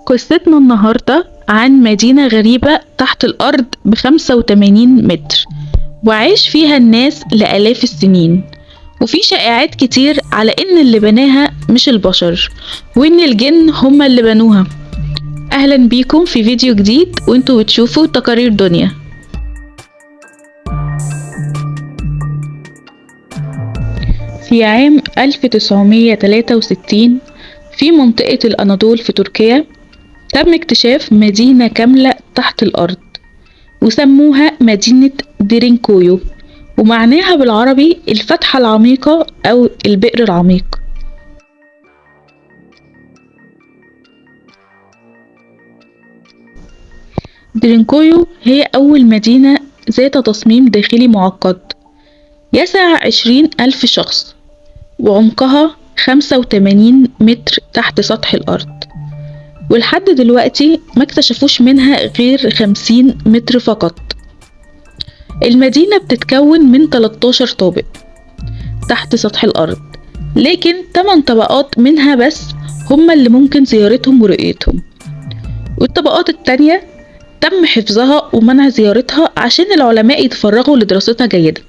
قصتنا النهاردة عن مدينة غريبة تحت الأرض ب85 متر، وعاش فيها الناس لآلاف السنين. وفي شائعات كتير على إن اللي بناها مش البشر، وإن الجن هما اللي بنوها. أهلا بيكم في فيديو جديد وانتوا بتشوفوا تقارير دنيا. في عام 1963 في منطقة الأناضول في تركيا تم اكتشاف مدينة كاملة تحت الأرض، وسموها مدينة ديرينكويو، ومعناها بالعربي الفتحة العميقة أو البئر العميق. ديرينكويو هي أول مدينة ذات تصميم داخلي معقد، يسع 20,000 شخص، وعمقها 85 متر تحت سطح الأرض. ولحد دلوقتي ما اكتشفوش منها غير 50 متر فقط. المدينة بتتكون من 13 طابق تحت سطح الأرض، لكن 8 طبقات منها بس هما اللي ممكن زيارتهم ورؤيتهم، والطبقات التانية تم حفظها ومنع زيارتها عشان العلماء يتفرغوا لدراستها جيدا.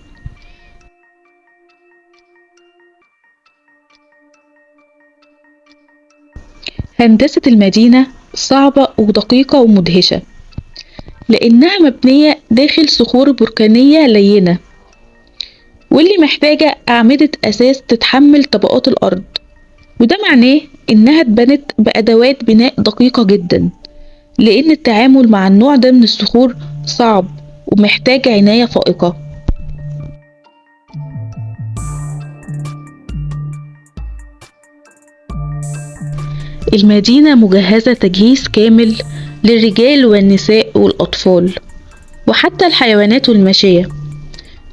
هندسة المدينة صعبة ودقيقة ومدهشة، لأنها مبنية داخل صخور بركانية لينة، واللي محتاجة أعمدة أساس تتحمل طبقات الأرض، وده معناه إنها اتبنت بأدوات بناء دقيقة جدا، لأن التعامل مع النوع ده من الصخور صعب ومحتاج عناية فائقة. المدينة مجهزة تجهيز كامل للرجال والنساء والأطفال وحتى الحيوانات والماشية،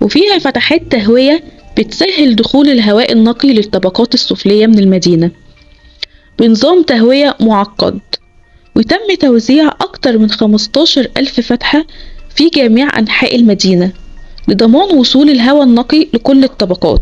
وفيها فتحات تهوية بتسهل دخول الهواء النقي للطبقات السفلية من المدينة بنظام تهوية معقد. وتم توزيع أكتر من 15,000 فتحة في جميع أنحاء المدينة لضمان وصول الهواء النقي لكل الطبقات.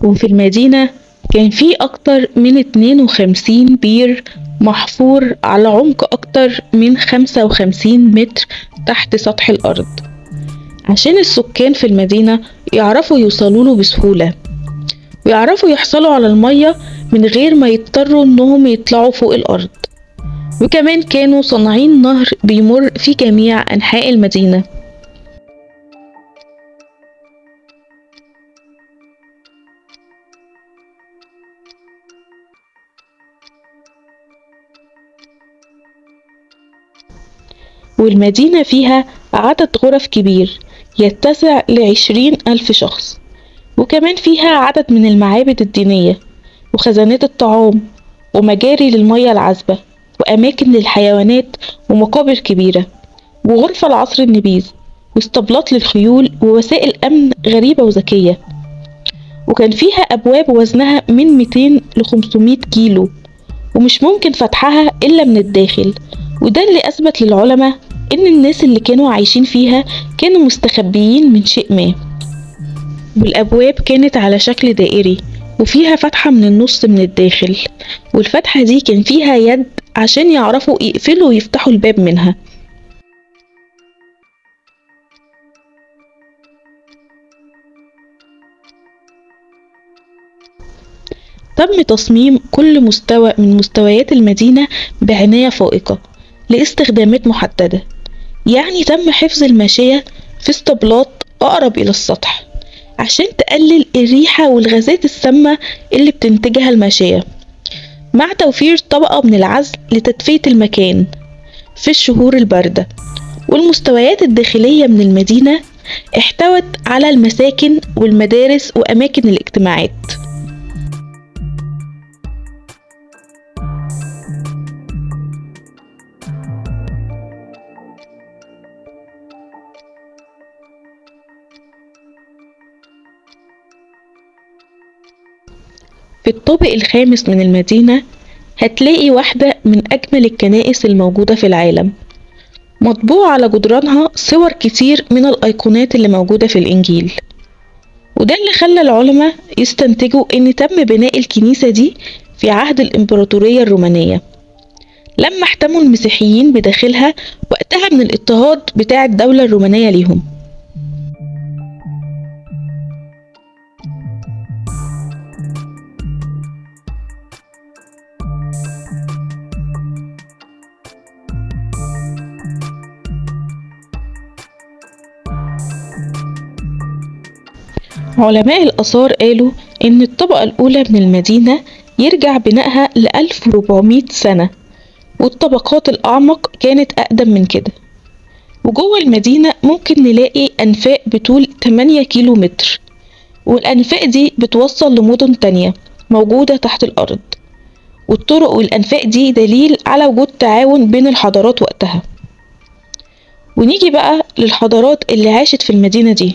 وفي المدينة كان في أكتر من 52 بير محفور على عمق أكتر من 55 متر تحت سطح الأرض، عشان السكان في المدينة يعرفوا يوصلوله بسهولة، ويعرفوا يحصلوا على المية من غير ما يضطروا إنهم يطلعوا فوق الأرض. وكمان كانوا صانعين نهر بيمر في جميع أنحاء المدينة. والمدينة فيها عدد غرف كبير يتسع ل20,000 شخص، وكمان فيها عدد من المعابد الدينية وخزانات الطعام ومجاري للمياه العذبة وأماكن للحيوانات ومقابر كبيرة وغرفة لعصر النبيذ واسطبلات للخيول ووسائل أمن غريبة وذكية. وكان فيها أبواب وزنها من 200 ل 500 كيلو، ومش ممكن فتحها إلا من الداخل، وده اللي أثبت للعلماء إن الناس اللي كانوا عايشين فيها كانوا مستخبيين من شيء ما. والأبواب كانت على شكل دائري وفيها فتحة من النص من الداخل، والفتحة دي كان فيها يد عشان يعرفوا يقفلوا ويفتحوا الباب منها. تم تصميم كل مستوى من مستويات المدينة بعناية فائقة لاستخدامات محددة، يعني تم حفظ الماشية في اسطبلات أقرب إلى السطح عشان تقلل الريحة والغازات السامة اللي بتنتجها الماشية، مع توفير طبقة من العزل لتدفئة المكان في الشهور الباردة. والمستويات الداخلية من المدينة احتوت على المساكن والمدارس وأماكن الاجتماعات. في الطابق الخامس من المدينة هتلاقي واحدة من أجمل الكنائس الموجودة في العالم، مطبوع على جدرانها صور كتير من الأيقونات اللي موجودة في الإنجيل، وده اللي خلى العلماء يستنتجوا إن تم بناء الكنيسة دي في عهد الإمبراطورية الرومانية، لما احتموا المسيحيين بداخلها وقتها من الاضطهاد بتاع الدولة الرومانية ليهم. علماء الآثار قالوا إن الطبقة الأولى من المدينة يرجع بنائها ل1400 سنة، والطبقات الأعمق كانت أقدم من كده. وجوه المدينة ممكن نلاقي أنفاق بطول 8 كيلو متر، والأنفاق دي بتوصل لمدن تانية موجودة تحت الأرض، والطرق والأنفاق دي دليل على وجود تعاون بين الحضارات وقتها. ونيجي بقى للحضارات اللي عاشت في المدينة دي.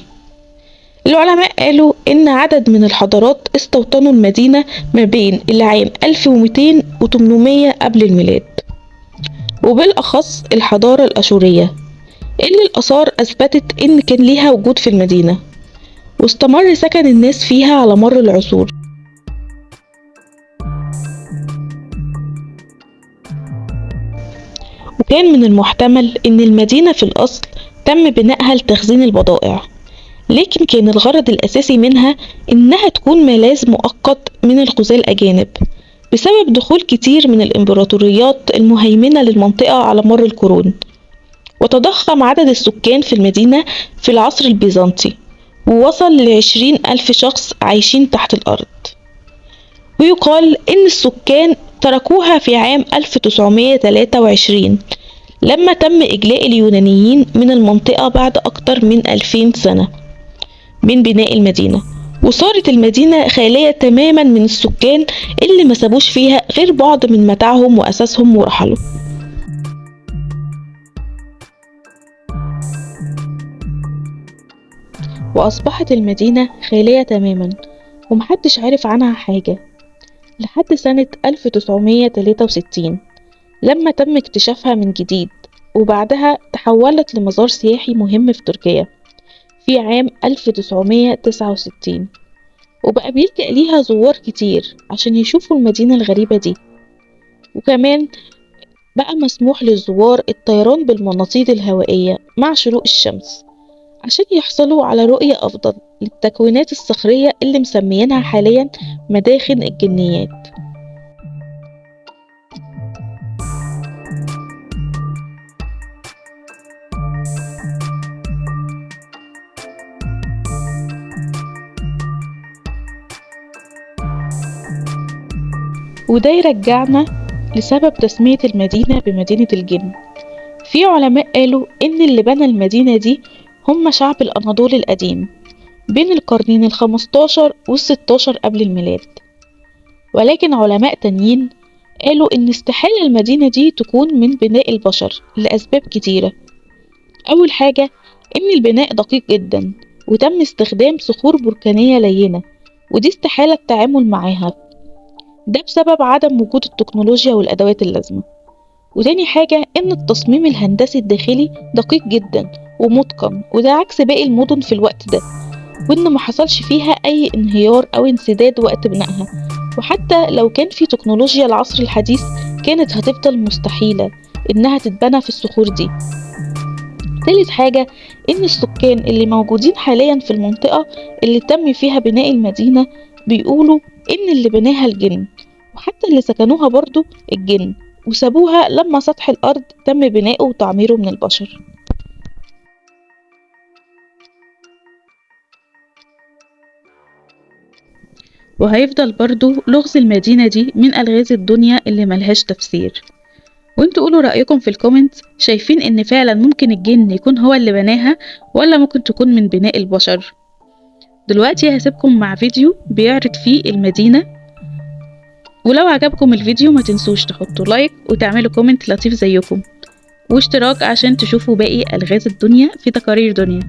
العلماء قالوا إن عدد من الحضارات استوطنوا المدينة ما بين العام 1200 و 800 قبل الميلاد، وبالأخص الحضارة الأشورية اللي الآثار أثبتت إن كان ليها وجود في المدينة، واستمر سكن الناس فيها على مر العصور. وكان من المحتمل إن المدينة في الأصل تم بنائها لتخزين البضائع، لكن كان الغرض الأساسي منها إنها تكون ملاذ مؤقت من الغزاة الأجانب بسبب دخول كتير من الإمبراطوريات المهيمنة للمنطقة على مر القرون. وتضخم عدد السكان في المدينة في العصر البيزنطي، ووصل ل20,000 شخص عايشين تحت الأرض. ويقال إن السكان تركوها في عام 1923 لما تم إجلاء اليونانيين من المنطقة بعد أكتر من 2000 سنة من بناء المدينة، وصارت المدينة خالية تماما من السكان اللي ما سابوش فيها غير بعض من متاعهم وأساسهم ورحلوا. وأصبحت المدينة خالية تماما ومحدش عارف عنها حاجة لحد سنة 1963 لما تم اكتشافها من جديد، وبعدها تحولت لمزار سياحي مهم في تركيا في عام 1969، وبقى بيلجأ ليها زوار كتير عشان يشوفوا المدينة الغريبة دي. وكمان بقى مسموح للزوار الطيران بالمناطيد الهوائية مع شروق الشمس عشان يحصلوا على رؤية أفضل للتكوينات الصخرية اللي مسميينها حاليا مداخن الجنيات. وده يرجعنا لسبب تسمية المدينة بمدينة الجن. في علماء قالوا إن اللي بنى المدينة دي هم شعب الأناضول القديم بين القرنين ال15 وال16 قبل الميلاد، ولكن علماء تانيين قالوا إن استحالة المدينة دي تكون من بناء البشر لأسباب كتيرة. أول حاجة إن البناء دقيق جدا وتم استخدام صخور بركانية لينة، ودي استحالة التعامل معاها، ده بسبب عدم وجود التكنولوجيا والأدوات اللازمة. وتاني حاجة إن التصميم الهندسي الداخلي دقيق جدا ومتقن، وده عكس باقي المدن في الوقت ده، وإن ما حصلش فيها أي انهيار أو انسداد وقت بنائها. وحتى لو كان في تكنولوجيا العصر الحديث كانت هتفضل مستحيلة إنها تتبنى في الصخور دي. تالت حاجة إن السكان اللي موجودين حاليا في المنطقة اللي تم فيها بناء المدينة بيقولوا إن اللي بناها الجن، وحتى اللي سكنوها برضو الجن، وسابوها لما سطح الأرض تم بناؤه وتعميره من البشر. وهيفضل برضو لغز المدينة دي من ألغاز الدنيا اللي ملهاش تفسير. وانتوا قولوا رأيكم في الكومنت، شايفين ان فعلا ممكن الجن يكون هو اللي بناها ولا ممكن تكون من بناء البشر؟ دلوقتي هسيبكم مع فيديو بيعرض فيه المدينة، ولو عجبكم الفيديو ما تنسوش تحطوا لايك وتعملوا كومنت لطيف زيكم، واشتراك عشان تشوفوا باقي ألغاز الدنيا في تقارير دنيا.